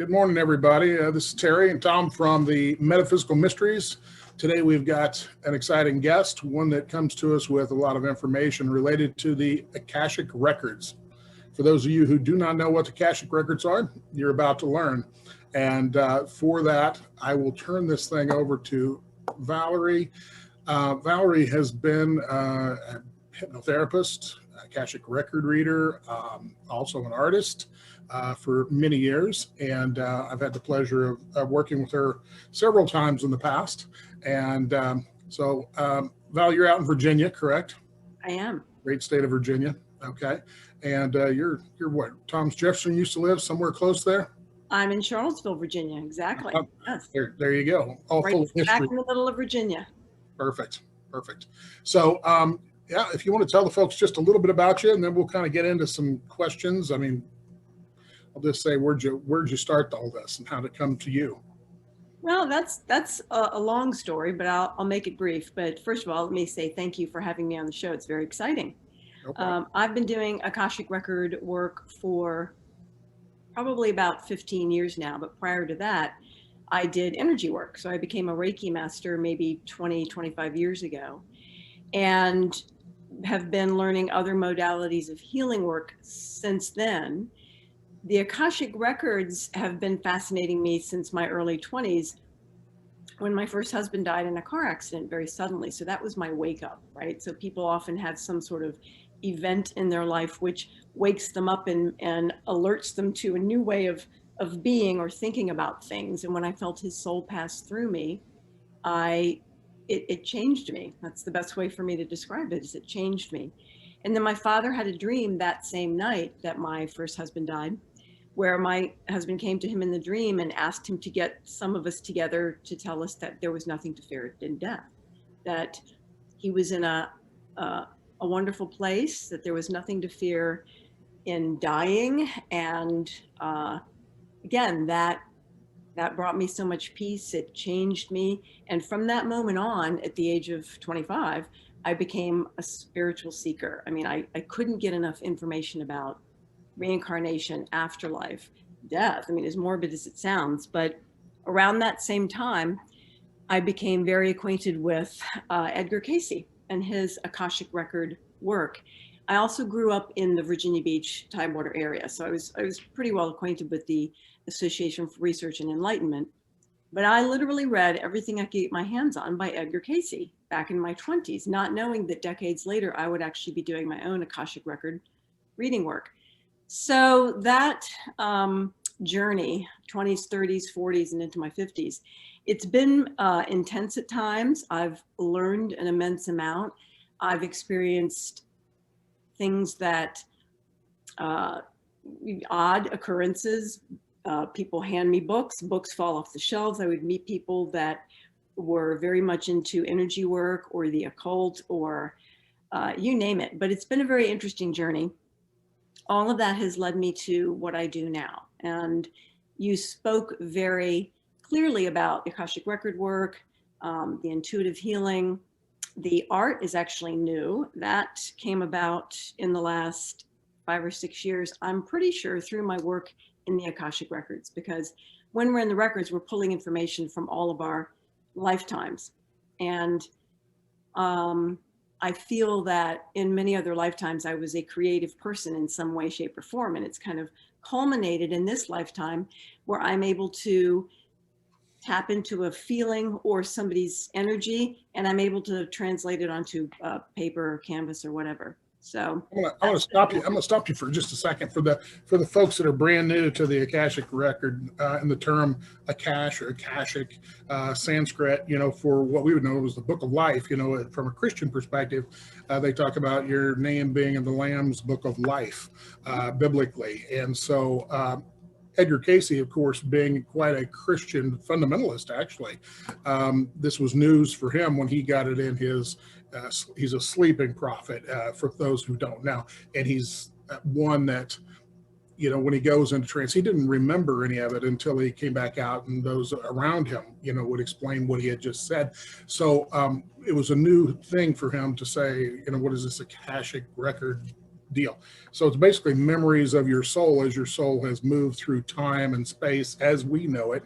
Good morning, everybody. This is Terry and Tom from the Metaphysical Mysteries. Today we've got an exciting guest, one that comes to us with a lot of information related to the Akashic Records. For those of you who do not know what the Akashic Records are, you're about to learn. And for that, I will turn this thing over to Valerie. Valerie has been a hypnotherapist, Akashic record reader, also an artist for many years. And I've had the pleasure of working with her several times in the past. And Val, you're out in Virginia, correct? I am. Great state of Virginia. Okay. And you're what? Thomas Jefferson used to live somewhere close there? I'm in Charlottesville, Virginia. Exactly. Yes. There you go. All right full of history. Back in the middle of Virginia. Perfect. So, yeah, if you want to tell the folks just a little bit about you, and then we'll kind of get into some questions. I mean, I'll just say, where'd you start all this, and how did it come to you? Well, that's a long story, but I'll make it brief. But first of all, let me say thank you for having me on the show. It's very exciting. No I've been doing Akashic Record work for probably about 15 years now, but prior to that, I did energy work. So I became a Reiki master maybe 20, 25 years ago, and have been learning other modalities of healing work since then. The Akashic Records have been fascinating me since my early 20s, when my first husband died in a car accident very suddenly. So that was my wake up, right? So people often have some sort of event in their life which wakes them up and alerts them to a new way of being or thinking about things. And when I felt his soul pass through me, it changed me. That's the best way for me to describe it, is it changed me. And then my father had a dream that same night that my first husband died, where my husband came to him in the dream and asked him to get some of us together to tell us that there was nothing to fear in death, that he was in a wonderful place, that there was nothing to fear in dying. And again, that brought me so much peace. It changed me. And from that moment on, at the age of 25, I became a spiritual seeker. I mean, I couldn't get enough information about reincarnation, afterlife, death. I mean, as morbid as it sounds, but around that same time, I became very acquainted with Edgar Cayce and his Akashic Record work. I also grew up in the Virginia Beach Tidewater area, so I was pretty well acquainted with the Association for Research and Enlightenment. But I literally read everything I could get my hands on by Edgar Cayce back in my 20s, not knowing that decades later I would actually be doing my own Akashic Record reading work. So that journey, 20s, 30s, 40s, and into my 50s, it's been intense at times. I've learned an immense amount. I've experienced things that, odd occurrences. People hand me books fall off the shelves. I would meet people that were very much into energy work or the occult or you name it. But it's been a very interesting journey. All of that has led me to what I do now. And you spoke very clearly about Akashic Record work, the intuitive healing. The art is actually new. That came about in the last 5 or 6 years. I'm pretty sure through my work in the Akashic Records, because when we're in the records, we're pulling information from all of our lifetimes. And I feel that in many other lifetimes, I was a creative person in some way, shape, or form. And it's kind of culminated in this lifetime where I'm able to tap into a feeling or somebody's energy, and I'm able to translate it onto paper or canvas or whatever. So I'm going to stop you. I'm going to stop you for just a second for the folks that are brand new to the Akashic Record and the term Akash or Akashic, Sanskrit, for what we would know as the Book of Life. From a Christian perspective, they talk about your name being in the Lamb's Book of Life, biblically. And so Edgar Cayce, of course, being quite a Christian fundamentalist, actually, this was news for him when he got it in his. He's a sleeping prophet, for those who don't know, and he's one that, when he goes into trance, he didn't remember any of it until he came back out, and those around him, would explain what he had just said. So it was a new thing for him to say, what is this Akashic Record deal. So it's basically memories of your soul as your soul has moved through time and space as we know it.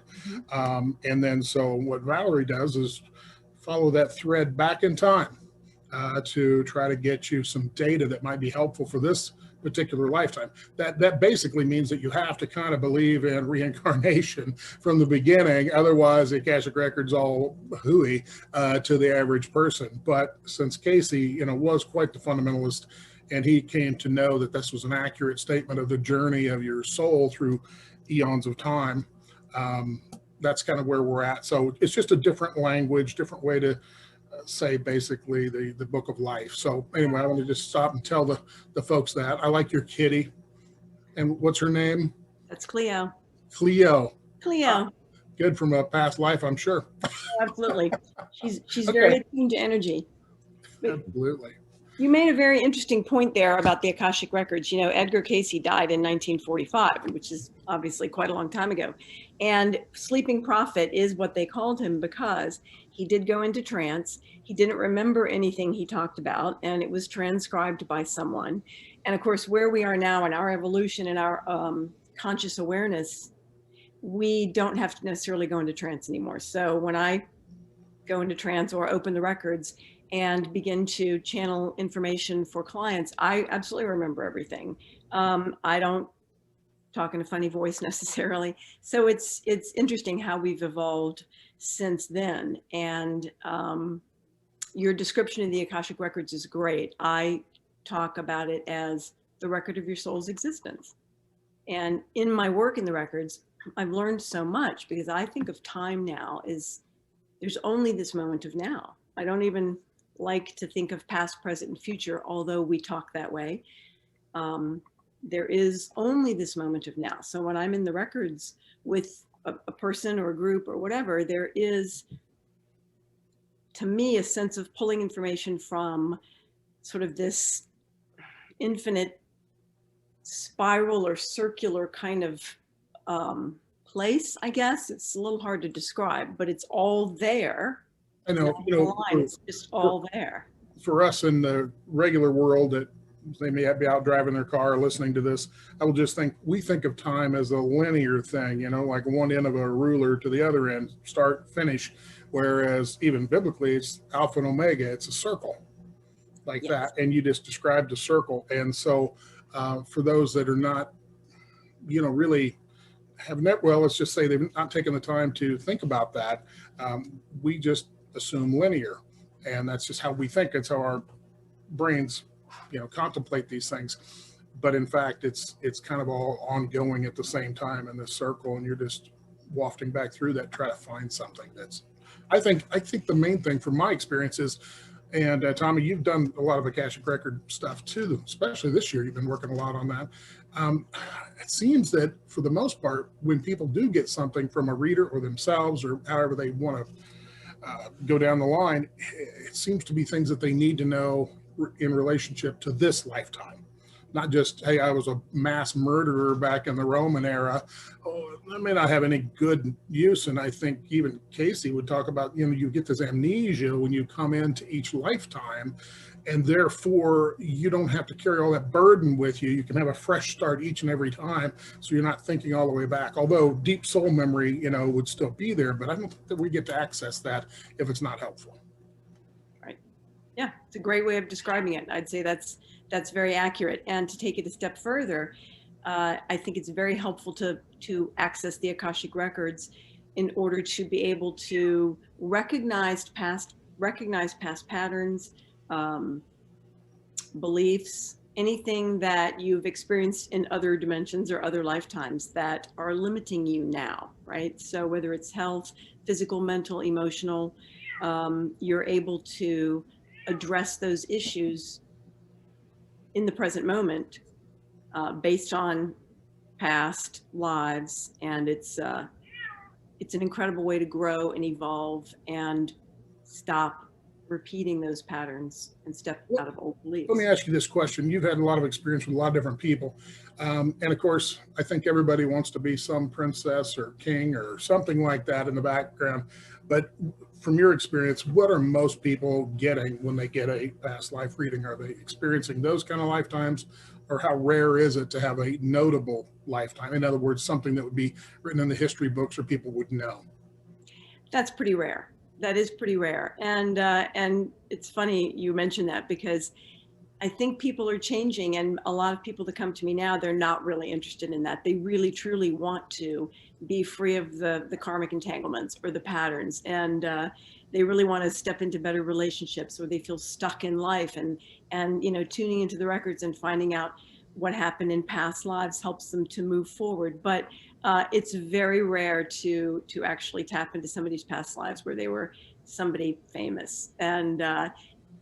And then so what Valerie does is follow that thread back in time to try to get you some data that might be helpful for this particular lifetime. That basically means that you have to kind of believe in reincarnation from the beginning. Otherwise, the Akashic Record's all hooey to the average person. But since Casey, was quite the fundamentalist, and he came to know that this was an accurate statement of the journey of your soul through eons of time, that's kind of where we're at. So it's just a different language, different way to say basically the book of life. So anyway, I want to just stop and tell the folks that I like your kitty. And what's her name? That's Cleo. Cleo. Good from a past life, I'm sure. Absolutely. She's very attuned to energy. Absolutely. You made a very interesting point there about the Akashic Records. Edgar Cayce died in 1945, which is obviously quite a long time ago. And Sleeping Prophet is what they called him because he did go into trance. He didn't remember anything he talked about, and it was transcribed by someone. And of course, where we are now in our evolution and our conscious awareness, we don't have to necessarily go into trance anymore. So when I go into trance or open the records and begin to channel information for clients, I absolutely remember everything. I don't talk in a funny voice necessarily. So it's interesting how we've evolved since then. And your description of the Akashic Records is great. I talk about it as the record of your soul's existence. And in my work in the records, I've learned so much because I think of time now as there's only this moment of now. I don't even like to think of past, present, and future, although we talk that way. There is only this moment of now. So when I'm in the records with a person or a group or whatever, there is, to me, a sense of pulling information from sort of this infinite spiral or circular kind of place, I guess. It's a little hard to describe, but it's all there. I know, it's just all there. For us in the regular world that they may be out driving their car listening to this, I will just we think of time as a linear thing, like one end of a ruler to the other end, start, finish. Whereas even biblically, it's Alpha and Omega, it's a circle like that. And you just described a circle. And so for those that are not, really have let's just say they've not taken the time to think about that. We just assume linear, and that's just how we think. It's how our brains, contemplate these things. But in fact, it's kind of all ongoing at the same time in this circle, and you're just wafting back through that, try to find something that's. I think the main thing from my experience is, and Tommy, you've done a lot of Akashic Record stuff too, especially this year. You've been working a lot on that. It seems that for the most part, when people do get something from a reader or themselves or however they want to go down the line, it seems to be things that they need to know in relationship to this lifetime. Not just, hey, I was a mass murderer back in the Roman era. Oh, that may not have any good use. And I think even Casey would talk about, you get this amnesia when you come into each lifetime, and therefore you don't have to carry all that burden with you. You can have a fresh start each and every time, so you're not thinking all the way back. Although deep soul memory, would still be there, but I don't think that we get to access that if it's not helpful. Right. Yeah, it's a great way of describing it. I'd say that's very accurate. And to take it a step further, I think it's very helpful to access the Akashic Records in order to be able to recognize past patterns, beliefs, anything that you've experienced in other dimensions or other lifetimes that are limiting you now, right? So whether it's health, physical, mental, emotional, you're able to address those issues in the present moment based on past lives. And it's an incredible way to grow and evolve and stop repeating those patterns and step out of old beliefs. Let me ask you this question. You've had a lot of experience with a lot of different people. And of course, I think everybody wants to be some princess or king or something like that in the background. But from your experience, what are most people getting when they get a past life reading? Are they experiencing those kind of lifetimes, or how rare is it to have a notable lifetime? In other words, something that would be written in the history books or people would know. That's pretty rare. That is pretty rare. And it's funny you mentioned that, because I think people are changing, and a lot of people that come to me now, they're not really interested in that. They really truly want to be free of the karmic entanglements or the patterns, and they really want to step into better relationships, or they feel stuck in life, and tuning into the records and finding out what happened in past lives helps them to move forward. But it's very rare to actually tap into somebody's past lives where they were somebody famous. And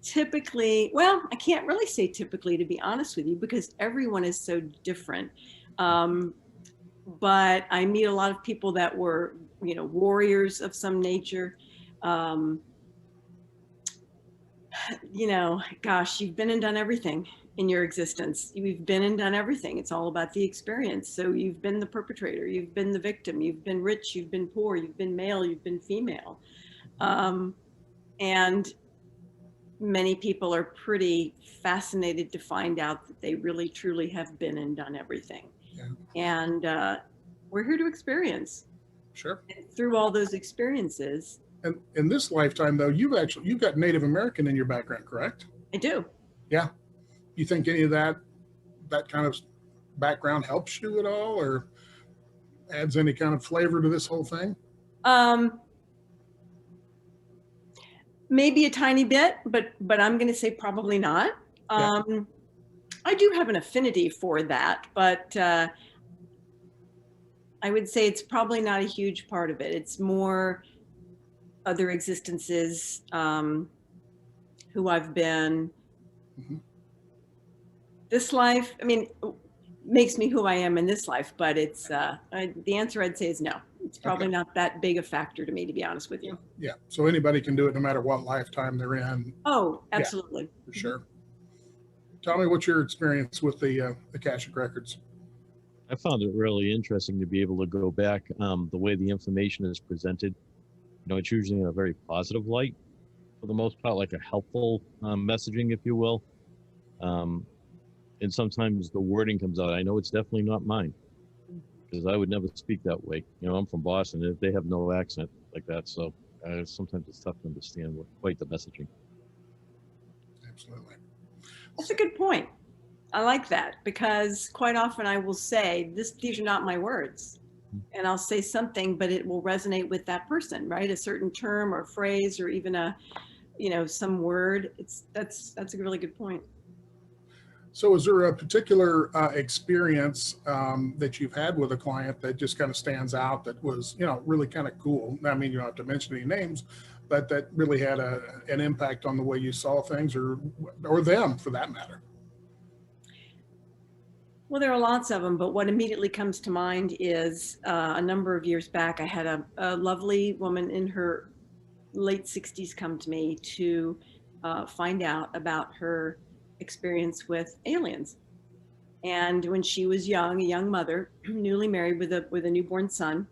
typically, well, I can't really say typically, to be honest with you, because everyone is so different. But I meet a lot of people that were, warriors of some nature. Um, Gosh, you've been and done everything in your existence. You've been and done everything. It's all about the experience. So you've been the perpetrator, you've been the victim, you've been rich, you've been poor, you've been male, you've been female. And many people are pretty fascinated to find out that they really truly have been and done everything. Yeah. And we're here to experience. Sure. And through all those experiences. And in this lifetime, though, you've got Native American in your background, correct? I do. Yeah. You think any of that kind of background helps you at all, or adds any kind of flavor to this whole thing? Maybe a tiny bit, but I'm going to say probably not. Yeah. I do have an affinity for that, but I would say it's probably not a huge part of it. It's more other existences, who I've been. Mm-hmm. This life, makes me who I am in this life, but it's the answer I'd say is no. It's probably not that big a factor to me, to be honest with you. Yeah. So anybody can do it no matter what lifetime they're in. Oh, absolutely. Yeah, for sure. Tell me what's your experience with the Akashic Records? I found it really interesting to be able to go back, the way the information is presented. It's usually in a very positive light for the most part, like a helpful messaging, if you will. And sometimes the wording comes out. I know it's definitely not mine, because I would never speak that way. I'm from Boston, and they have no accent like that. So sometimes it's tough to understand quite the messaging. Absolutely. That's a good point. I like that, because quite often I will say, these are not my words. And I'll say something, but it will resonate with that person, right? A certain term or phrase, or even some word. That's a really good point. So is there a particular experience that you've had with a client that just kind of stands out, that was, really kind of cool? I mean, you don't have to mention any names, but that really had an impact on the way you saw things, or them for that matter? Well, there are lots of them, but what immediately comes to mind is a number of years back, I had a lovely woman in her late 60s come to me to find out about her experience with aliens. And when she was young, a young mother, newly married with a newborn son,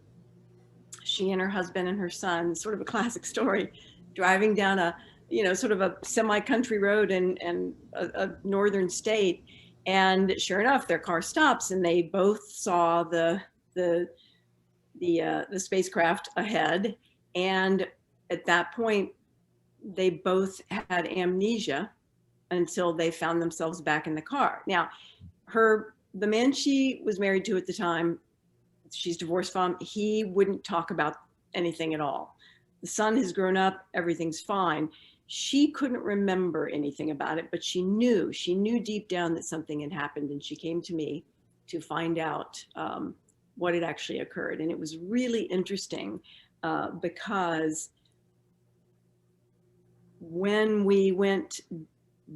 she and her husband and her son, sort of a classic story, driving down a sort of a semi-country road in a northern state. And sure enough, their car stops, and they both saw the spacecraft ahead. And at that point, they both had amnesia until they found themselves back in the car. Now, the man she was married to at the time, she's divorced from, he wouldn't talk about anything at all. The son has grown up, everything's fine. She couldn't remember anything about it, but she knew deep down that something had happened, and she came to me to find out what had actually occurred. And it was really interesting because when we went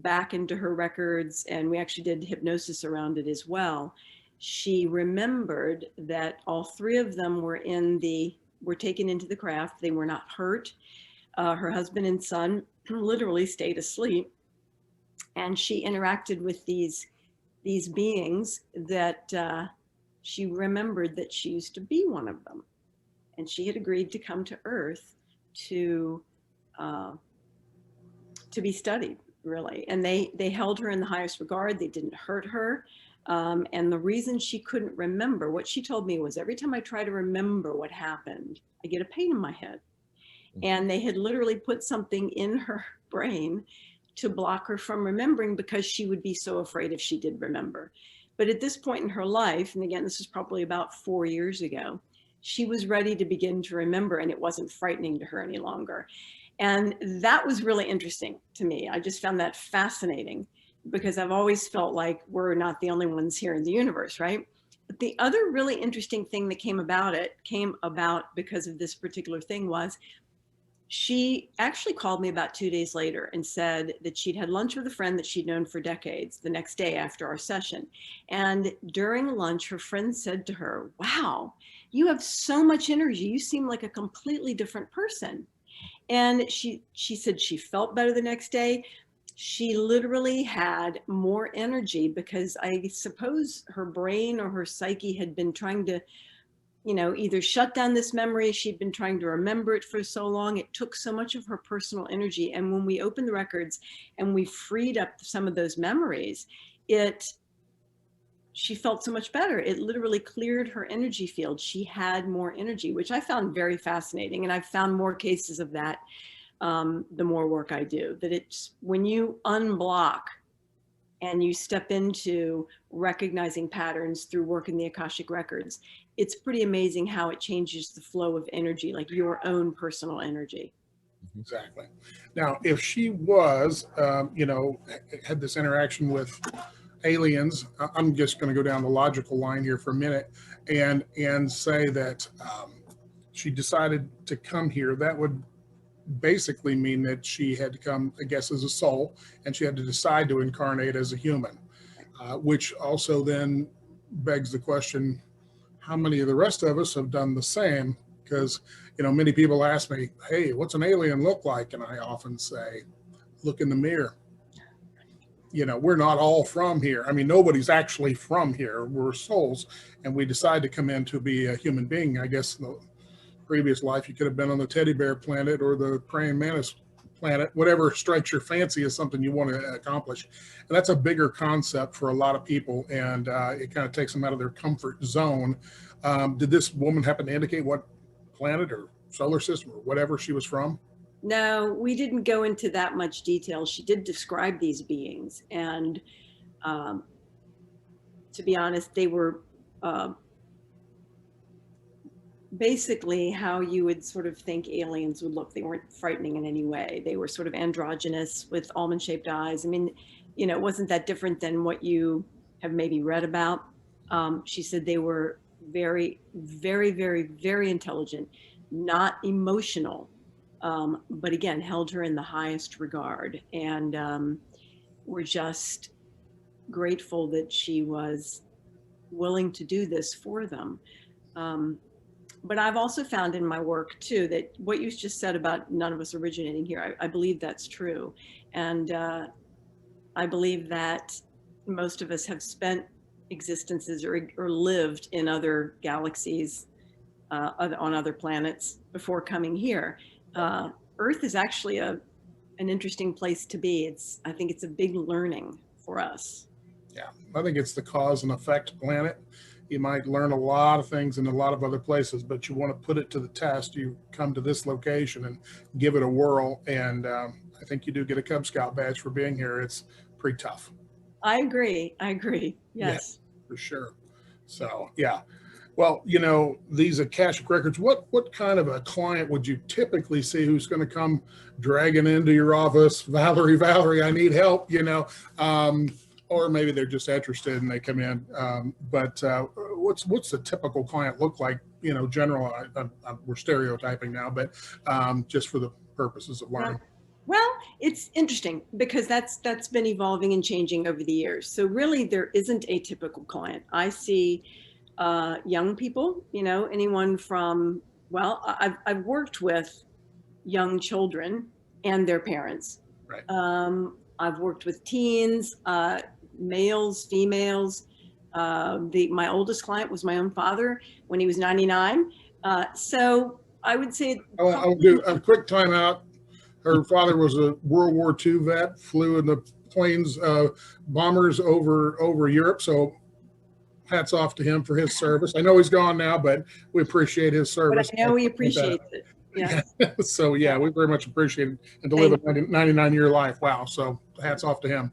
back into her records, and we actually did hypnosis around it as well, she remembered that all three of them were taken into the craft. They were not hurt. Her husband and son literally stayed asleep, and she interacted with these beings that she remembered that she used to be one of them, and she had agreed to come to Earth to to be studied, really. And they held her in the highest regard. They didn't hurt her. And the reason she couldn't remember, what she told me was, every time I try to remember what happened, I get a pain in my head. And they had literally put something in her brain to block her from remembering, because she would be so afraid if she did remember. But at this point in her life, and again, this is probably about 4 years ago, she was ready to begin to remember, and it wasn't frightening to her any longer. And that was really interesting to me. I just found that fascinating, because I've always felt like we're not the only ones here in the universe, right? But the other really interesting thing that came about because of this particular thing was, she actually called me about 2 days later and said that she'd had lunch with a friend that she'd known for decades the next day after our session. And during lunch, her friend said to her, "Wow, you have so much energy. You seem like a completely different person." And she said she felt better the next day. She literally had more energy, because I suppose her brain or her psyche had been trying to, either shut down this memory. She'd been trying to remember it for so long. It took so much of her personal energy. And when we opened the records and we freed up some of those memories, she felt so much better. It literally cleared her energy field. She had more energy, which I found very fascinating. And I've found more cases of that the more work I do, that it's when you unblock and you step into recognizing patterns through work in the Akashic Records, it's pretty amazing how it changes the flow of energy, like your own personal energy. Exactly. Now, if she was, had this interaction with aliens, I'm just going to go down the logical line here for a minute and say that she decided to come here, that would basically mean that she had to come, I guess, as a soul, and she had to decide to incarnate as a human, which also then begs the question, how many of the rest of us have done the same? Because, many people ask me, "Hey, what's an alien look like?" And I often say, look in the mirror. We're not all from here. I mean, nobody's actually from here. We're souls, and we decide to come in to be a human being. I guess in the previous life, you could have been on the teddy bear planet or the praying mantis planet. Whatever strikes your fancy is something you want to accomplish. And that's a bigger concept for a lot of people, and it kind of takes them out of their comfort zone. Did this woman happen to indicate what planet or solar system or whatever she was from? No, we didn't go into that much detail. She did describe these beings, and to be honest, they were basically how you would sort of think aliens would look. They weren't frightening in any way. They were sort of androgynous with almond-shaped eyes. I mean, it wasn't that different than what you have maybe read about. She said they were very, very, very, very intelligent, not emotional, but again, held her in the highest regard. And we're just grateful that she was willing to do this for them. But I've also found in my work too, that what you just said about none of us originating here, I believe that's true. And I believe that most of us have spent existences or lived in other galaxies, on other planets before coming here. Earth is actually an interesting place to be. I think it's a big learning for us. Yeah, I think it's the cause and effect planet. You might learn a lot of things in a lot of other places, but you want to put it to the test. You come to this location and give it a whirl. And I think you do get a Cub Scout badge for being here. It's pretty tough. I agree. Yes. Yeah, for sure. So, yeah. Well, these Akashic Records, what kind of a client would you typically see who's going to come dragging into your office? Valerie, I need help, or maybe they're just interested and they come in. But what's the typical client look like? General, we're stereotyping now, but just for the purposes of learning. Well, it's interesting because that's been evolving and changing over the years. So really, there isn't a typical client. I see young people, anyone from, well, I've worked with young children and their parents. Right. I've worked with teens, males, females. My oldest client was my own father when he was 99. So I would say. I'll do a quick timeout. Her father was a World War II vet, flew in the planes, bombers over Europe. So hats off to him for his service. I know he's gone now, but we appreciate his But service. I know he appreciates it. Yeah. So yeah, we very much appreciate it, and to live a 99-year life. Wow. So hats off to him.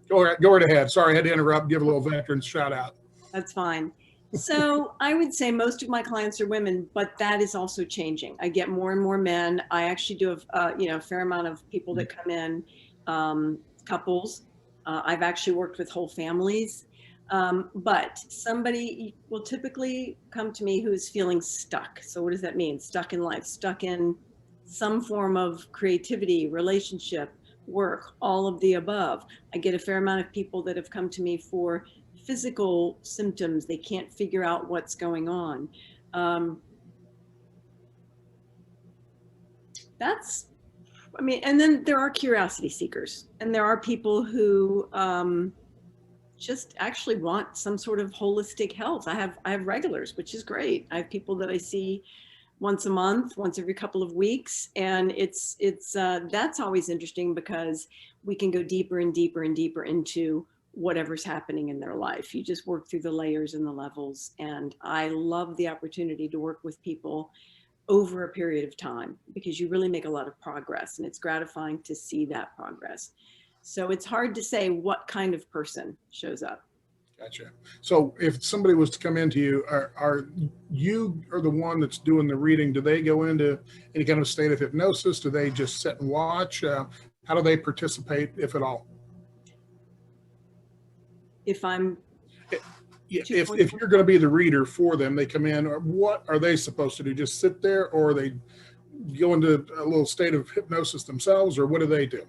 Go right ahead. Sorry, I had to interrupt. Give a little veterans shout out. That's fine. So I would say most of my clients are women, but that is also changing. I get more and more men. I actually do have, a fair amount of people that come in, couples. I've actually worked with whole families. But somebody will typically come to me who's feeling stuck. So what does that mean? Stuck in life, stuck in some form of creativity, relationship, work, all of the above. I get a fair amount of people that have come to me for physical symptoms. They can't figure out what's going on. And then there are curiosity seekers, and there are people who just actually want some sort of holistic health. I have regulars, which is great. I have people that I see once a month, once every couple of weeks. And that's always interesting because we can go deeper and deeper and deeper into whatever's happening in their life. You just work through the layers and the levels. And I love the opportunity to work with people over a period of time because you really make a lot of progress, and it's gratifying to see that progress. So it's hard to say what kind of person shows up. Gotcha. So if somebody was to come into you, are you the one that's doing the reading? Do they go into any kind of state of hypnosis? Do they just sit and watch? How do they participate, if at all? If you're going to be the reader for them, they come in, or what are they supposed to do? Just sit there, or are they go into a little state of hypnosis themselves, or what do they do?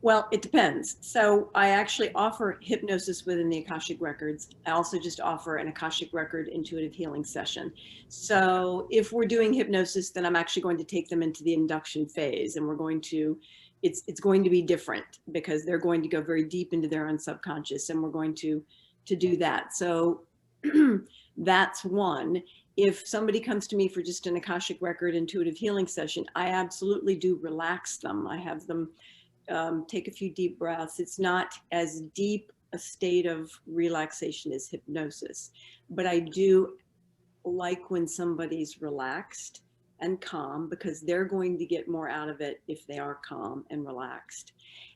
Well, it depends. So I actually offer hypnosis within the Akashic Records. I also just offer an Akashic Record intuitive healing session. So if we're doing hypnosis, then I'm actually going to take them into the induction phase, and it's going to be different because they're going to go very deep into their own subconscious, and we're going to do that. So that's one. If somebody comes to me for just an Akashic Record intuitive healing session, I absolutely do relax them. I have them take a few deep breaths. It's not as deep a state of relaxation as hypnosis, but I do like when somebody's relaxed and calm because they're going to get more out of it if they are calm and relaxed.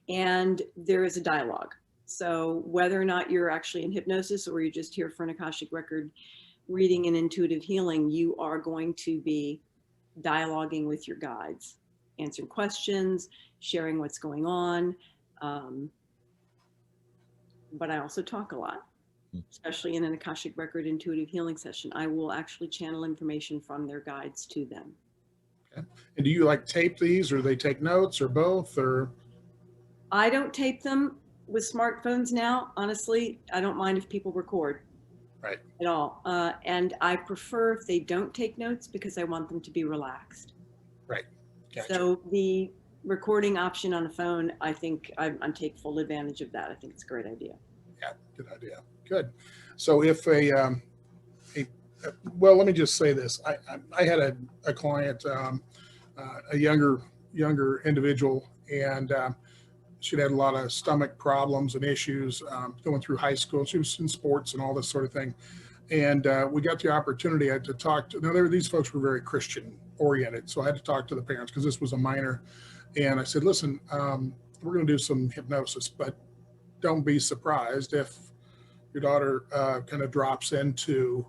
And there is a dialogue. So whether or not you're actually in hypnosis or you're just here for an Akashic Record reading and intuitive healing, you are going to be dialoguing with your guides, answering questions, sharing what's going on. But I also talk a lot, especially in an Akashic Record intuitive healing session. I will actually channel information from their guides to them. Okay. And do you tape these, or they take notes, or both? Or I don't tape them. With smartphones now, honestly, I don't mind if people record. Right. At all. And I prefer if they don't take notes because I want them to be relaxed. Right. Gotcha. So the recording option on a phone, I think I'm take full advantage of that. I think it's a great idea. Yeah, good idea. Good. So if well, let me just say this. I had a client, a younger individual, and she'd had a lot of stomach problems and issues going through high school. She was in sports and all this sort of thing. And we got the opportunity to talk to, these folks were very Christian oriented. So I had to talk to the parents because this was a minor. And I said, listen, we're going to do some hypnosis, but don't be surprised if your daughter kind of drops into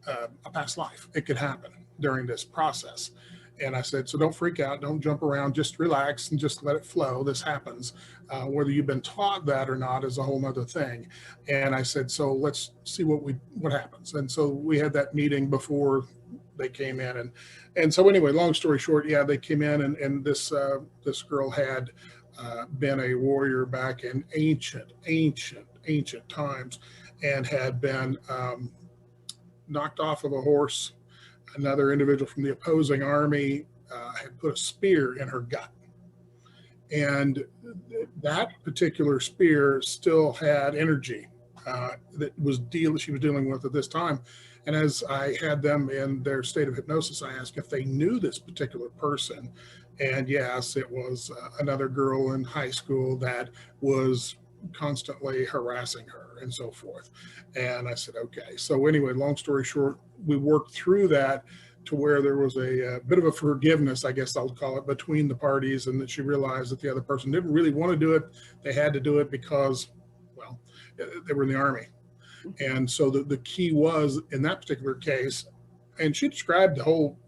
a past life. It could happen during this process. And I said, so don't freak out, don't jump around, just relax and just let it flow. This happens. Whether you've been taught that or not is a whole nother thing. And I said, so let's see what happens. And so we had that meeting before they came in. And so anyway, long story short, yeah, they came in, and this girl had been a warrior back in ancient times, and had been knocked off of a horse. Another individual from the opposing army had put a spear in her gut. And that particular spear still had energy that she was dealing with at this time. And as I had them in their state of hypnosis, I asked if they knew this particular person And yes, it was another girl in high school that was constantly harassing her and so forth. And I said, okay. So anyway, long story short, we worked through that to where there was a bit of a forgiveness, I guess I'll call it, between the parties, and that she realized that the other person didn't really want to do it. They had to do it because, well, they were in the Army. And so the key was, in that particular case, and she described the whole,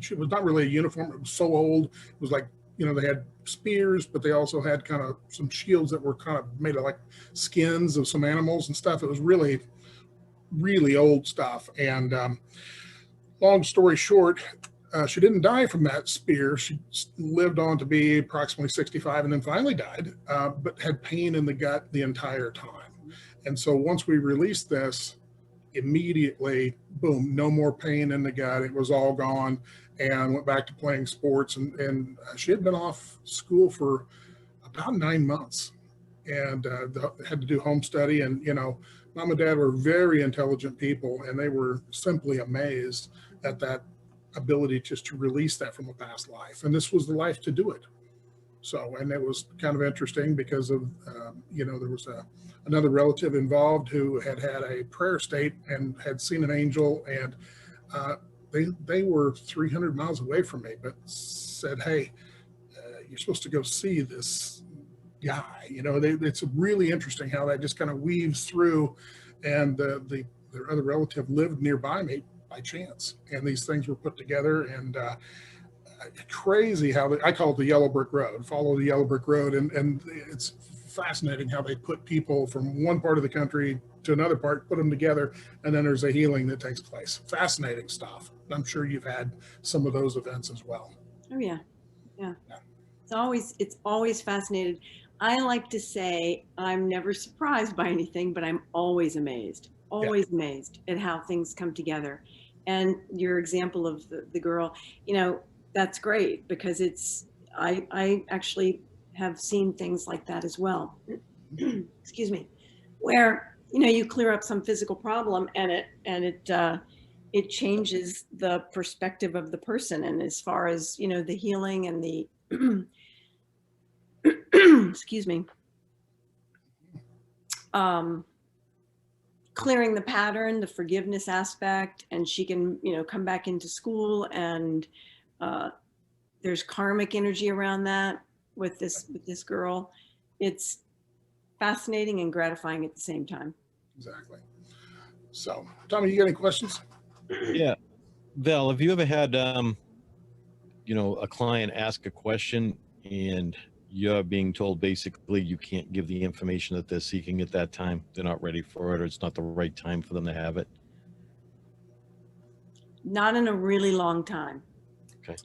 she was not really a uniform. It was so old. It was like, they had spears, but they also had kind of some shields that were kind of made of like skins of some animals and stuff. It was really, really old stuff. And long story short, she didn't die from that spear. She lived on to be approximately 65 and then finally died, but had pain in the gut the entire time. And so once we released this, immediately, boom, no more pain in the gut. It was all gone, and went back to playing sports. And she had been off school for about 9 months and had to do home study. And, mom and dad were very intelligent people, and they were simply amazed at that ability just to release that from a past life. And this was the life to do it. So, and it was kind of interesting because of, there was another relative involved who had a prayer state and had seen an angel, and they were 300 miles away from me, but said, hey, you're supposed to go see this guy. It's really interesting how that just kind of weaves through, and their other relative lived nearby me by chance, and these things were put together. And crazy how I call it the yellow brick road, follow the yellow brick road. And it's fascinating how they put people from one part of the country to another part, put them together, and then there's a healing that takes place. Fascinating stuff. I'm sure you've had some of those events as well. Oh yeah. It's always fascinating. I like to say I'm never surprised by anything, but I'm always amazed at how things come together. And your example of the girl, that's great, because I actually have seen things like that as well. Excuse me, where, you clear up some physical problem, and it changes the perspective of the person. And as far as, the healing and the, excuse me, clearing the pattern, the forgiveness aspect, and she can, come back into school, and there's karmic energy around that with this girl. It's fascinating and gratifying at the same time. Exactly. So, Tommy, you got any questions? Yeah. Val, have you ever had, a client ask a question and you're being told basically you can't give the information that they're seeking at that time? They're not ready for it, or it's not the right time for them to have it? Not in a really long time. Okay.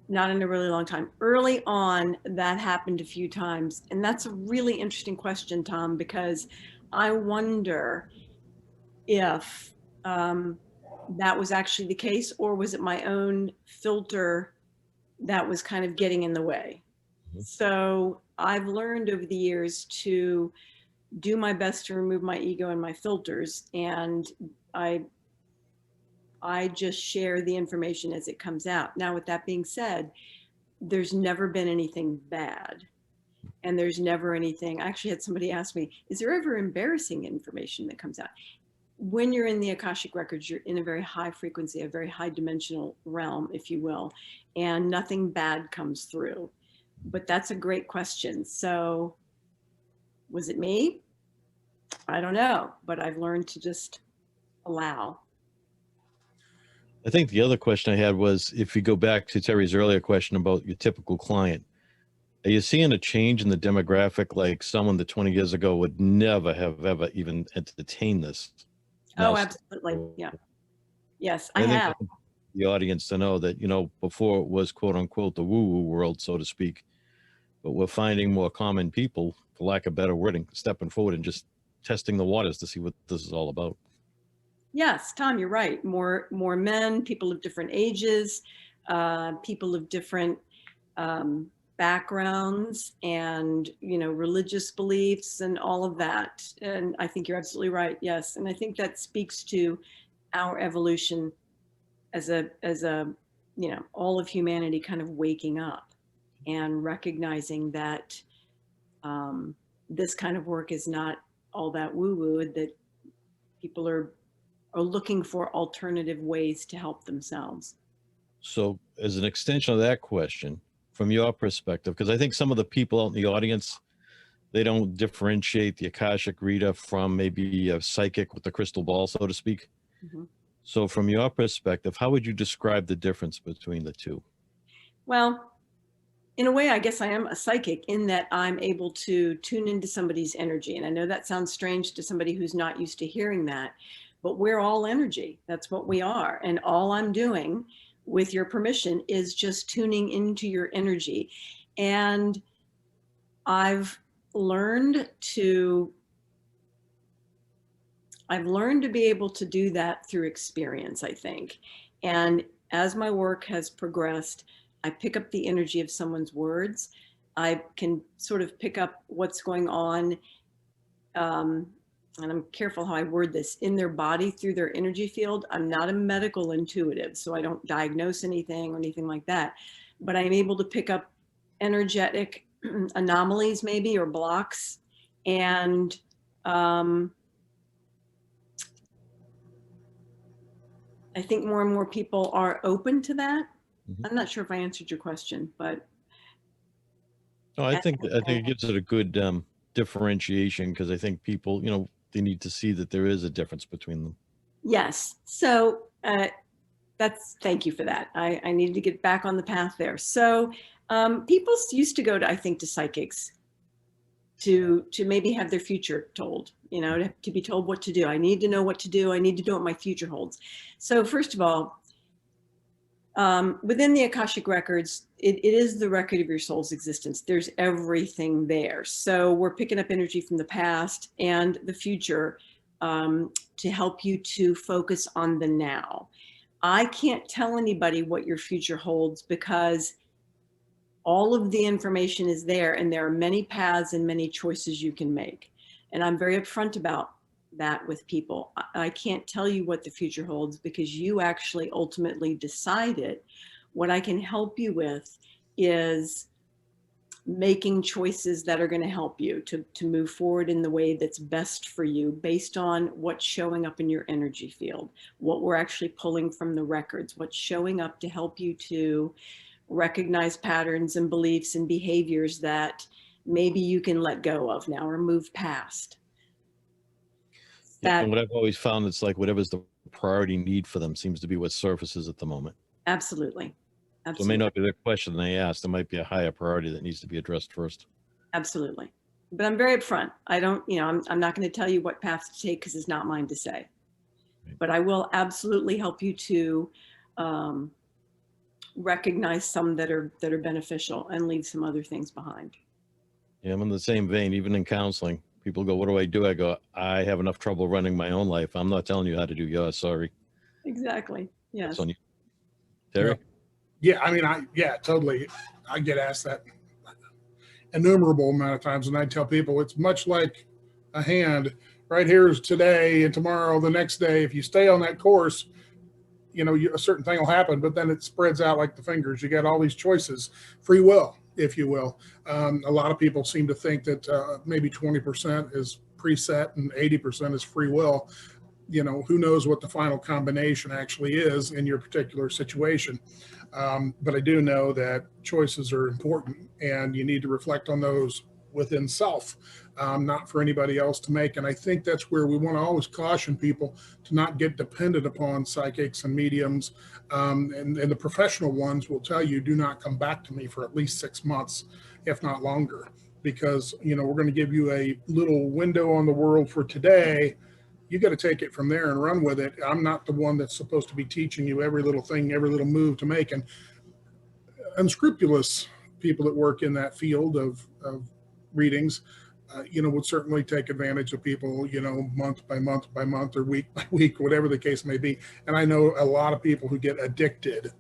Not in a really long time. Early on, that happened a few times. And that's a really interesting question, Tom, because I wonder if that was actually the case, or was it my own filter that was kind of getting in the way? Mm-hmm. So I've learned over the years to do my best to remove my ego and my filters. And I just share the information as it comes out. Now, with that being said, there's never been anything bad, and there's never anything. I actually had somebody ask me, is there ever embarrassing information that comes out? When you're in the Akashic Records, you're in a very high frequency, a very high dimensional realm, if you will, and nothing bad comes through. But that's a great question. So was it me? I don't know, but I've learned to just allow. I think the other question I had was, if you go back to Terry's earlier question about your typical client, are you seeing a change in the demographic, like someone that 20 years ago would never have ever even entertained this? Oh, absolutely. Yeah. Yes, I have. The audience to know that, before it was quote unquote the woo-woo world, so to speak, but we're finding more common people, for lack of better wording, stepping forward and just testing the waters to see what this is all about. Yes, Tom, you're right. More men, people of different ages, people of different backgrounds, and religious beliefs, and all of that. And I think you're absolutely right. Yes, and I think that speaks to our evolution as a all of humanity kind of waking up. and recognizing that this kind of work is not all that woo-woo, that people are looking for alternative ways to help themselves. So as an extension of that question, from your perspective, because I think some of the people out in the audience, they don't differentiate the Akashic reader from maybe a psychic with the crystal ball, so to speak. Mhm. So from your perspective, how would you describe the difference between the two? Well, in a way, I guess I am a psychic in that I'm able to tune into somebody's energy. And I know that sounds strange to somebody who's not used to hearing that, but we're all energy. That's what we are. And all I'm doing, with your permission, is just tuning into your energy. And I've learned to be able to do that through experience, I think. And as my work has progressed, I pick up the energy of someone's words. I can sort of pick up what's going on, and I'm careful how I word this, in their body through their energy field. I'm not a medical intuitive, so I don't diagnose anything or anything like that, but I'm able to pick up energetic anomalies maybe, or blocks. And I think more and more people are open to that. Mhm. I'm not sure if I answered your question, but. No, I think it gives it a good differentiation, because I think people, they need to see that there is a difference between them. Yes. So thank you for that. I needed to get back on the path there. So people used to go to, I think, to psychics to maybe have their future told, to be told what to do. I need to know what to do. I need to know what my future holds. So first of all, within the Akashic Records, it is the record of your soul's existence. There's everything there. So we're picking up energy from the past and the future to help you to focus on the now. I can't tell anybody what your future holds, because all of the information is there, and there are many paths and many choices you can make. And I'm very upfront about that with people. I can't tell you what the future holds, because you actually ultimately decide it. What I can help you with is making choices that are going to help you to move forward in the way that's best for you, based on what's showing up in your energy field, what we're actually pulling from the records, what's showing up to help you to recognize patterns and beliefs and behaviors that maybe you can let go of now or move past. And what I've always found, it's like whatever's the priority need for them seems to be what surfaces at the moment. Absolutely. So it may not be the question they asked. There might be a higher priority that needs to be addressed first. Absolutely. But I'm very upfront. I don't, I'm not going to tell you what path to take, because it's not mine to say. Right. But I will absolutely help you to recognize some that are beneficial and leave some other things behind. Yeah, I'm in the same vein. Even in counseling, people go, "What do I do?" I go, "I have enough trouble running my own life. I'm not telling you how to do yours. Sorry." Exactly. Yes. That's on you. Terry? Yeah, I mean, totally. I get asked that innumerable amount of times, and I tell people it's much like a hand. Right here is today, and tomorrow, the next day. If you stay on that course, a certain thing will happen, but then it spreads out like the fingers. You got all these choices, free will, if you will. A lot of people seem to think that maybe 20% is preset and 80% is free will. Who knows what the final combination actually is in your particular situation. But I do know that choices are important, and you need to reflect on those within self, not for anybody else to make. And I think that's where we want to always caution people to not get dependent upon psychics and mediums. And the professional ones will tell you, do not come back to me for at least 6 months, if not longer, because, we're going to give you a little window on the world for today. You got to take it from there and run with it. I'm not the one that's supposed to be teaching you every little thing, every little move to make. And unscrupulous people that work in that field of readings, would certainly take advantage of people, month by month by month, or week by week, whatever the case may be. And I know a lot of people who get addicted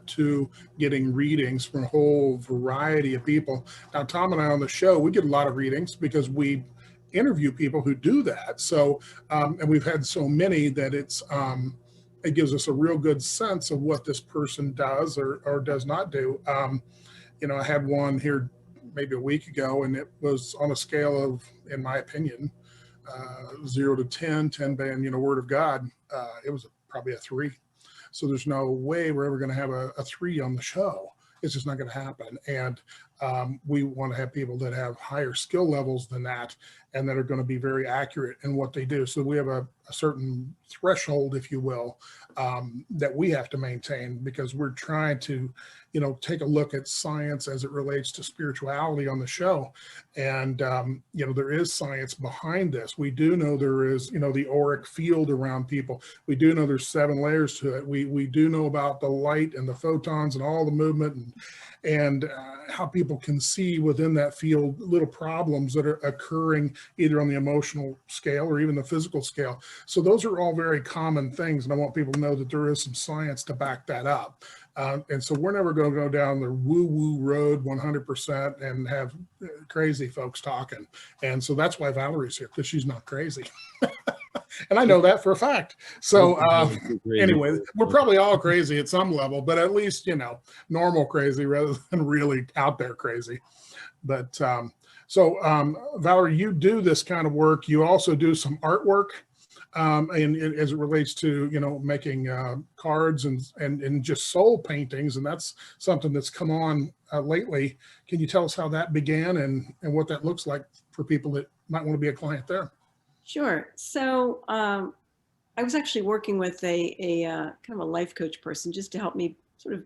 to getting readings from a whole variety of people. Now, Tom and I on the show, we get a lot of readings because we interview people who do that. So, and we've had so many that it gives us a real good sense of what this person does or does not do. I had one here maybe a week ago, and it was on a scale of, in my opinion, 0 to 10, 10 being, word of God. It was probably a 3. So there's no way we're ever going to have a 3 on the show. It's just not going to happen. And we want to have people that have higher skill levels than that, and that are going to be very accurate in what they do. So we have a certain threshold, if you will, that we have to maintain, because we're trying to, take a look at science as it relates to spirituality on the show. And, there is science behind this. We do know there is, the auric field around people. We do know there's 7 layers to it. We do know about the light and the photons and all the movement, and how people can see within that field little problems that are occurring either on the emotional scale or even the physical scale. So those are all very common things, and I want people to know that there is some science to back that up. And so we're never going to go down the woo-woo road 100% and have crazy folks talking. And so that's why Valerie's here, because she's not crazy. And I know that for a fact. So anyway, we're probably all crazy at some level, but at least, normal crazy rather than really out there crazy. But Valerie, you do this kind of work. You also do some artwork. And as it relates to, making cards and just soul paintings. And that's something that's come on lately. Can you tell us how that began and what that looks like for people that might want to be a client there? Sure. So I was actually working with a kind of a life coach person just to help me sort of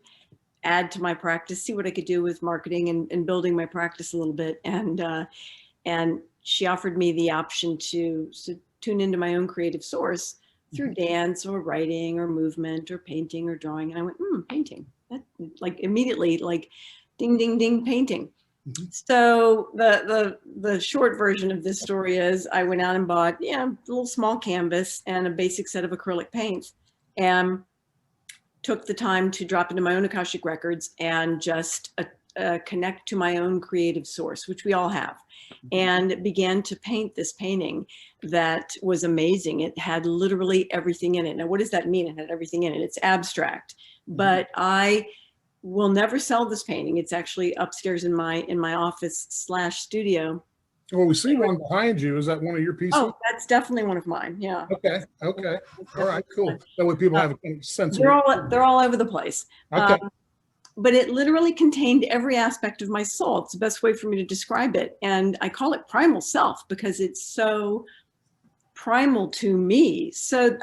add to my practice, see what I could do with marketing and building my practice a little bit. And she offered me the option to tune into my own creative source through dance or writing or movement or painting or drawing. And I went, painting. That, like immediately, like ding, ding, ding, painting. So the short version of this story is I went out and bought, a little small canvas and a basic set of acrylic paints, and took the time to drop into my own Akashic records and just connect to my own creative source, which we all have, and began to paint this painting that was amazing. It had literally everything in it. Now, what does that mean? It had everything in it. It's abstract, but I will never sell this painting. It's actually upstairs in my office / studio. Well, we see one behind you. Is that one of your pieces? Oh, that's definitely one of mine. Yeah. Okay. All right, cool. That way people have a sense they're all over the place. Okay. But it literally contained every aspect of my soul. It's the best way for me to describe it. And I call it Primal Self because it's so primal to me. So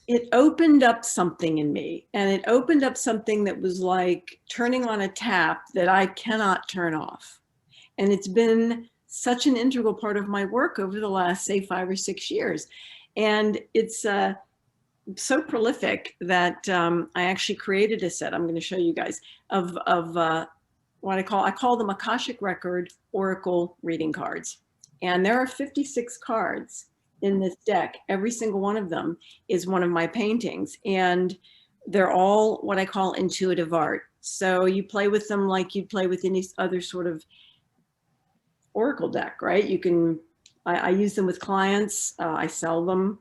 it opened up something in me, and it opened up something that was like turning on a tap that I cannot turn off. And it's been such an integral part of my work over the last, say, 5 or 6 years. And it's so prolific that I actually created a set, I'm going to show you guys, of what I call them Akashic Record Oracle reading cards. And there are 56 cards in this deck. Every single one of them is one of my paintings, and they're all what I call intuitive art. So you play with them like you'd play with any other sort of Oracle deck, right? I use them with clients. I sell them.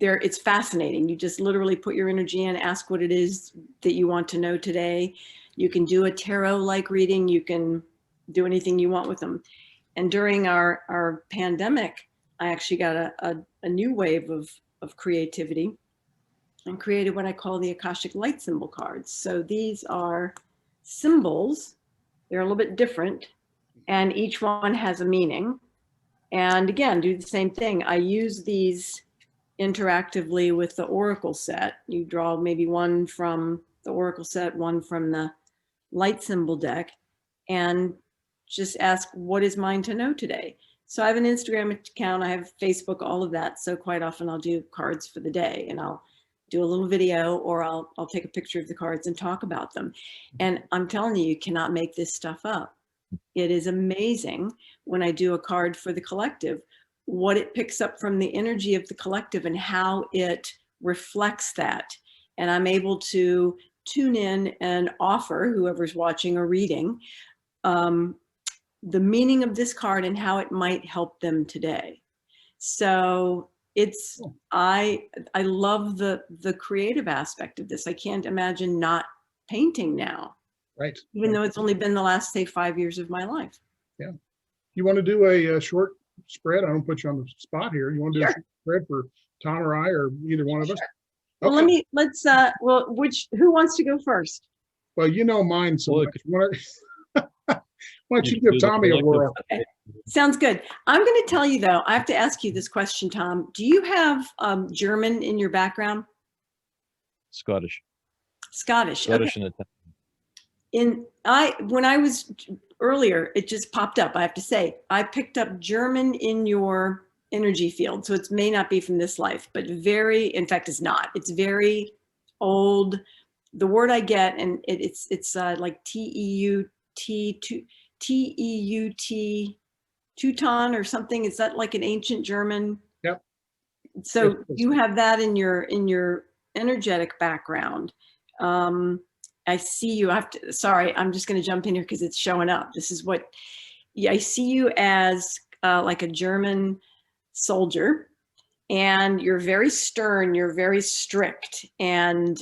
It's fascinating. You just literally put your energy in, ask what it is that you want to know today. You can do a tarot-like reading. You can do anything you want with them. And during our pandemic, I actually got a new wave of creativity and created what I call the Akashic Light Symbol cards. So these are symbols. They're a little bit different, and each one has a meaning. And again, do the same thing. I use these interactively with the Oracle set. You draw maybe one from the Oracle set, one from the light symbol deck, and just ask, what is mine to know today? So I have an Instagram account, I have Facebook, all of that. So quite often I'll do cards for the day, and I'll do a little video, or I'll take a picture of the cards and talk about them. And I'm telling you, you cannot make this stuff up. It is amazing when I do a card for the collective, what it picks up from the energy of the collective and how it reflects that. And I'm able to tune in and offer whoever's watching or reading the meaning of this card and how it might help them today. So it's, I love the creative aspect of this. I can't imagine not painting now, Right. even Right. though it's only been the last, say, 5 years of my life. Yeah. You want to do a short spread? I don't put you on the spot here. You want to do a Sure. short spread for Tom or I or either one of us? Well, Okay. who wants to go first? Well, you know mine so Well, much. Why don't you could give do the Tommy a collective- whirl? Okay. Sounds good. I'm going to tell you though, I have to ask you this question, Tom. Do you have German in your background? Scottish. Scottish. Okay. Scottish and Italian. When I was earlier, it just popped up. I have to say, I picked up German in your energy field. So it may not be from this life, but in fact, it's not. It's very old. The word I get, and it's like T-E-U-T, Teuton or something. Is that like an ancient German? Yep. So Yes. you have that in your energetic background. I see you. Sorry, I'm just going to jump in here because it's showing up. This is what I see you as, like a German soldier, and you're very stern. You're very strict, and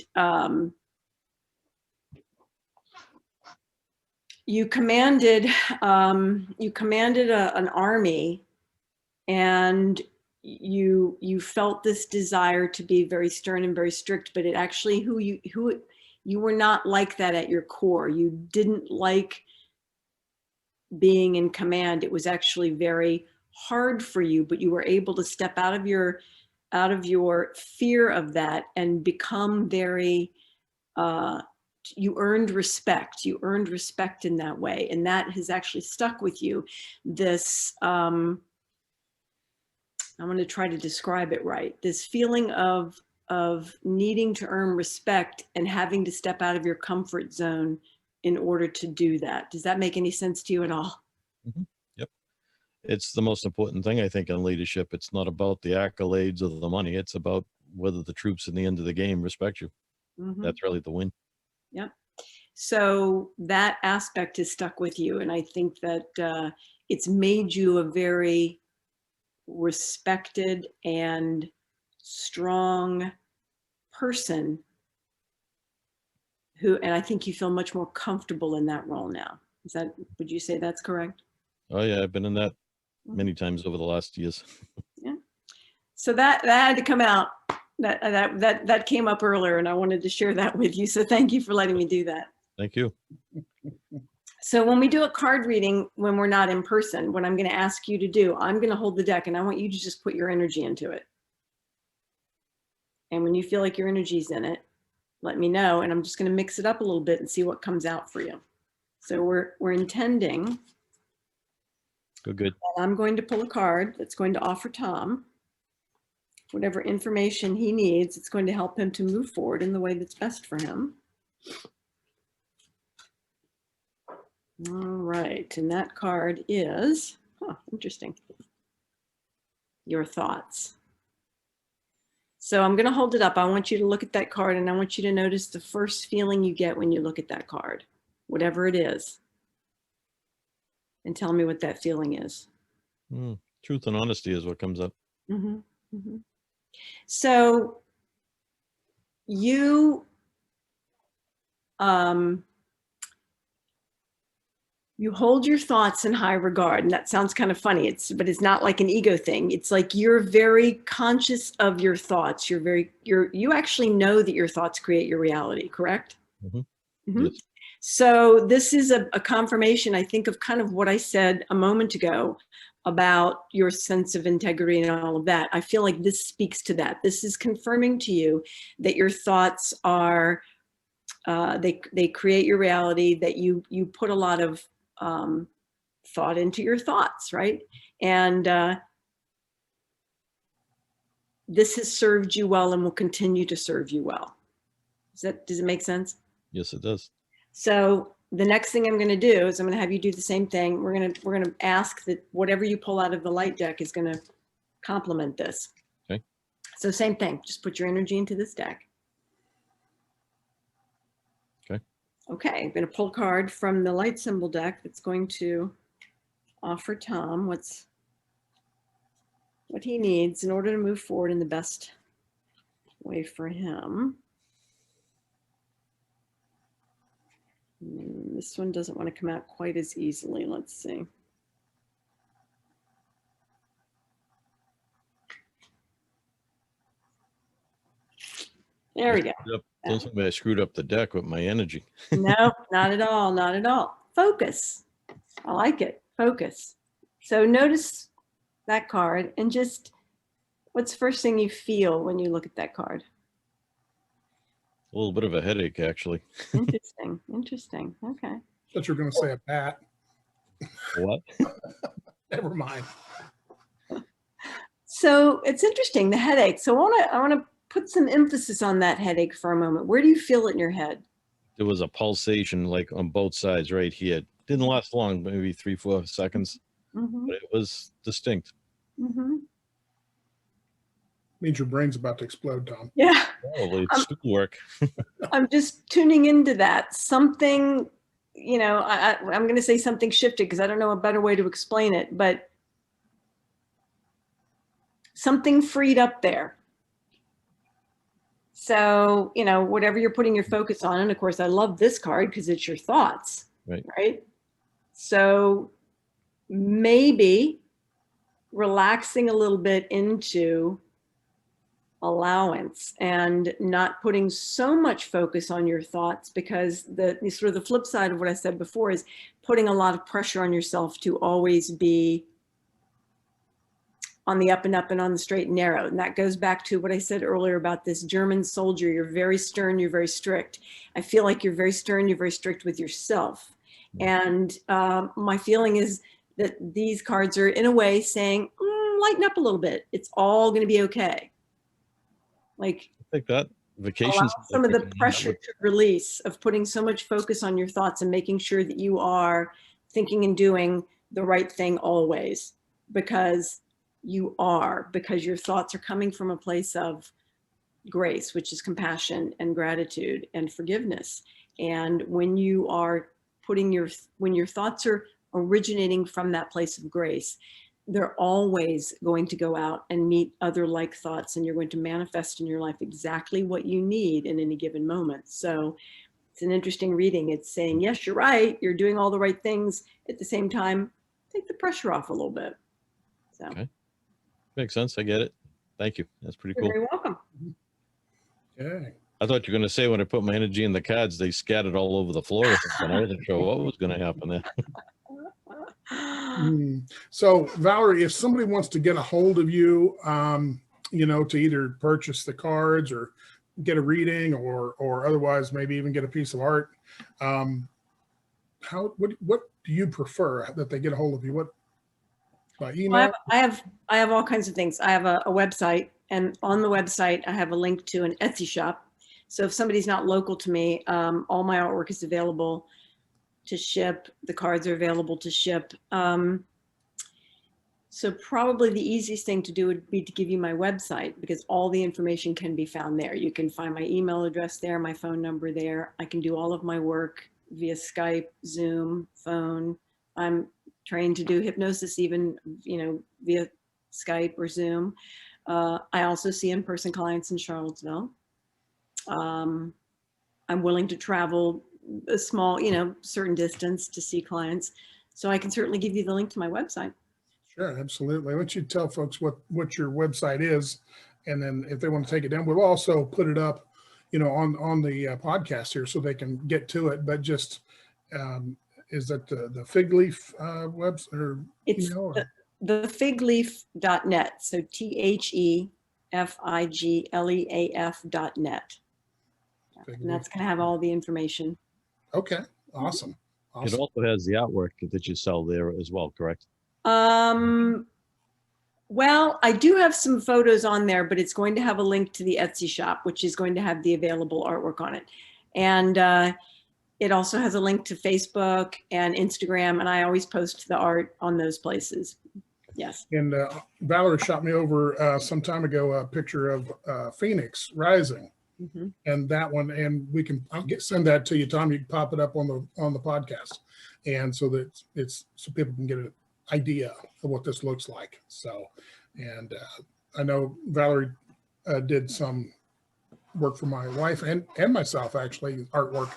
you commanded an army, and you felt this desire to be very stern and very strict, but it actually you were not like that at your core. You didn't like being in command. It was actually very hard for you, but you were able to step out of your fear of that and become very you earned respect. You earned respect in that way, and that has actually stuck with you. This I'm going to try to describe it right. This feeling of needing to earn respect and having to step out of your comfort zone in order to do that. Does that make any sense to you at all? Mm-hmm. Yep. It's the most important thing, I think, in leadership. It's not about the accolades or the money. It's about whether the troops in the end of the game respect you. Mm-hmm. That's really the win. Yep. So that aspect is stuck with you. And I think that it's made you a very respected and strong person and I think you feel much more comfortable in that role now. Would you say that's correct? Oh yeah, I've been in that many times over the last years. Yeah. So that had to come out. That came up earlier, and I wanted to share that with you. So thank you for letting me do that. Thank you. So when we do a card reading, when we're not in person, what I'm going to ask you to do, I'm going to hold the deck and I want you to just put your energy into it. And when you feel like your energy's in it, let me know. And I'm just going to mix it up a little bit and see what comes out for you. So we're intending. Good. I'm going to pull a card that's going to offer Tom whatever information he needs. It's going to help him to move forward in the way that's best for him. All right, and that card is, interesting, your thoughts. So I'm going to hold it up. I want you to look at that card, and I want you to notice the first feeling you get when you look at that card, whatever it is, and tell me what that feeling is. Truth and honesty is what comes up. Mm-hmm. Mm-hmm. So you hold your thoughts in high regard, and that sounds kind of funny. But it's not like an ego thing. It's like you're very conscious of your thoughts. You actually know that your thoughts create your reality, correct? Mm-hmm. Mm-hmm. Yes. So this is a confirmation, I think, of kind of what I said a moment ago about your sense of integrity and all of that. I feel like this speaks to that. This is confirming to you that your thoughts are, they create your reality, that you put a lot of thought into your thoughts, right? And this has served you well and will continue to serve you well. Does it make sense? Yes, it does. So the next thing I'm going to do is I'm going to have you do the same thing. We're going to ask that whatever you pull out of the light deck is going to complement this. Okay. So same thing. Just put your energy into this deck. Okay. Okay. I'm going to pull a card from the light symbol deck that's going to offer Tom what he needs in order to move forward in the best way for him. This one doesn't want to come out quite as easily. Let's see. There we go. Don't tell me I screwed up the deck with my energy. No, not at all. Not at all. Focus. I like it. Focus. So notice that card and just what's the first thing you feel when you look at that card? A little bit of a headache, actually. Interesting. Interesting. Okay. Thought you were going to say a bat. What? Never mind. So it's interesting, the headache. So I want to put some emphasis on that headache for a moment. Where do you feel it in your head? There was a pulsation like on both sides right here. Didn't last long, maybe 3-4 seconds, Mm-hmm. but it was distinct. Mm-hmm. Means your brain's about to explode, Tom. Yeah. Probably schoolwork. I'm just tuning into that. Something, you know, I'm going to say something shifted because I don't know a better way to explain it, but something freed up there. So, you know, whatever you're putting your focus on, and of course, I love this card because it's your thoughts, right? So maybe relaxing a little bit into allowance and not putting so much focus on your thoughts, because the sort of the flip side of what I said before is putting a lot of pressure on yourself to always be on the up and up and on the straight and narrow. And that goes back to what I said earlier about this German soldier. You're very stern, you're very strict. I feel like you're very stern, you're very strict with yourself. And my feeling is that these cards are in a way saying, lighten up a little bit. It's all going to be okay. Like, I think that vacations. Some of the pressure to release of putting so much focus on your thoughts and making sure that you are thinking and doing the right thing always, because your thoughts are coming from a place of grace, which is compassion and gratitude and forgiveness. And when you are when your thoughts are originating from that place of grace, they're always going to go out and meet other like thoughts, and you're going to manifest in your life exactly what you need in any given moment. So it's an interesting reading. It's saying, yes, you're right. You're doing all the right things. At the same time, take the pressure off a little bit. So. Okay. Makes sense. I get it. Thank you. That's pretty cool. You're very welcome. Okay. I thought you were going to say when I put my energy in the cards, they scattered all over the floor or something. I wasn't sure what was going to happen there. So, Valerie, if somebody wants to get a hold of you, you know, to either purchase the cards or get a reading or otherwise maybe even get a piece of art, what do you prefer that they get a hold of you? What, by email? Well, I have all kinds of things. I have a website, and on the website, I have a link to an Etsy shop. So if somebody's not local to me, all my artwork is available to ship. The cards are available to ship. So probably the easiest thing to do would be to give you my website, because all the information can be found there. You can find my email address there, my phone number there. I can do all of my work via Skype, Zoom, phone. I'm trained to do hypnosis even, you know, via Skype or Zoom. I also see in-person clients in Charlottesville. I'm willing to travel a small, you know, certain distance to see clients. So I can certainly give you the link to my website. Sure, absolutely. Why don't you tell folks what your website is, and then if they want to take it down, we'll also put it up, you know, on the podcast here so they can get to it. But just is that the Fig Leaf website or it's email? The figleaf.net. So THEFIGLEAF.net. And that's going to have all the information. Okay, awesome. It also has the artwork that you sell there as well, correct? Well, I do have some photos on there, but it's going to have a link to the Etsy shop, which is going to have the available artwork on it. And it also has a link to Facebook and Instagram, and I always post the art on those places. Yes. And Valerie shot me over some time ago a picture of Phoenix rising. Mm-hmm. And that one, and I'll send that to you, Tom. You can pop it up on the podcast, and so that it's so people can get an idea of what this looks like. So, and I know Valerie did some work for my wife and myself, actually, artwork.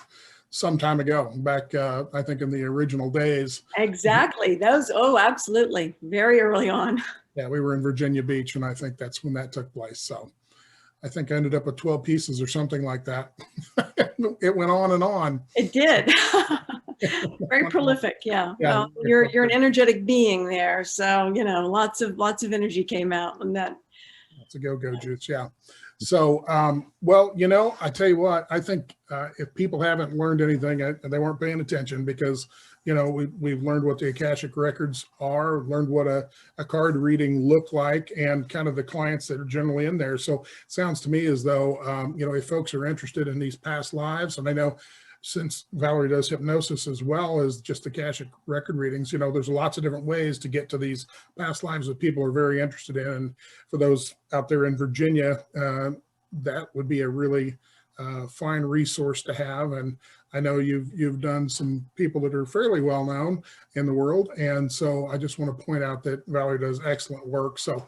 some time ago, back, I think in the original days. Exactly. Those, oh, absolutely. Very early on. Yeah, we were in Virginia Beach, and I think that's when that took place. So I think I ended up with 12 pieces or something like that. It went on and on. It did. Very prolific. Yeah. Well, you're an energetic being there. So, you know, lots of energy came out on that. That's a go-go juice. Yeah. So, well, you know, I tell you what, I think if people haven't learned anything, they weren't paying attention, because, you know, we've learned what the Akashic Records are, learned what a card reading looked like, and kind of the clients that are generally in there. So it sounds to me as though, you know, if folks are interested in these past lives, and I know since Valerie does hypnosis as well as just Akashic Record readings, you know, there's lots of different ways to get to these past lives that people are very interested in. And for those out there in Virginia, that would be a really fine resource to have. And I know you've done some people that are fairly well known in the world. And so I just want to point out that Valerie does excellent work. So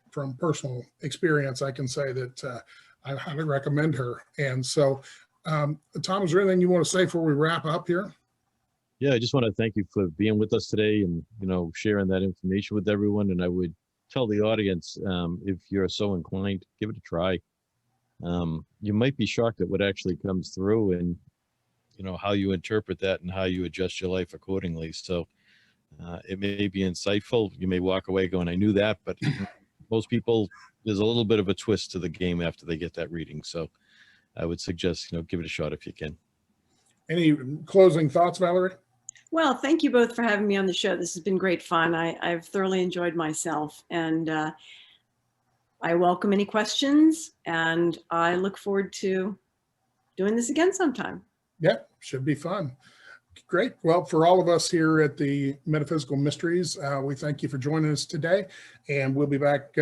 from personal experience, I can say that I highly recommend her. And so Tom, is there anything you want to say before we wrap up here? Yeah, I just want to thank you for being with us today and, you know, sharing that information with everyone. And I would tell the audience, if you're so inclined, give it a try. You might be shocked at what actually comes through, and, you know, how you interpret that and how you adjust your life accordingly. So it may be insightful. You may walk away going, I knew that, but most people, there's a little bit of a twist to the game after they get that reading. So I would suggest, you know, give it a shot if you can. Any closing thoughts, Valerie? Well, thank you both for having me on the show. This has been great fun. I've thoroughly enjoyed myself, and I welcome any questions, and I look forward to doing this again sometime. Yeah, should be fun. Great. Well, for all of us here at the Metaphysical Mysteries, we thank you for joining us today, and we'll be back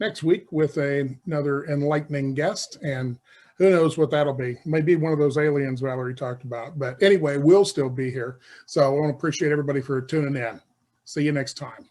next week with another enlightening guest, and who knows what that'll be. Maybe one of those aliens Valerie talked about. But anyway, we'll still be here. So I want to appreciate everybody for tuning in. See you next time.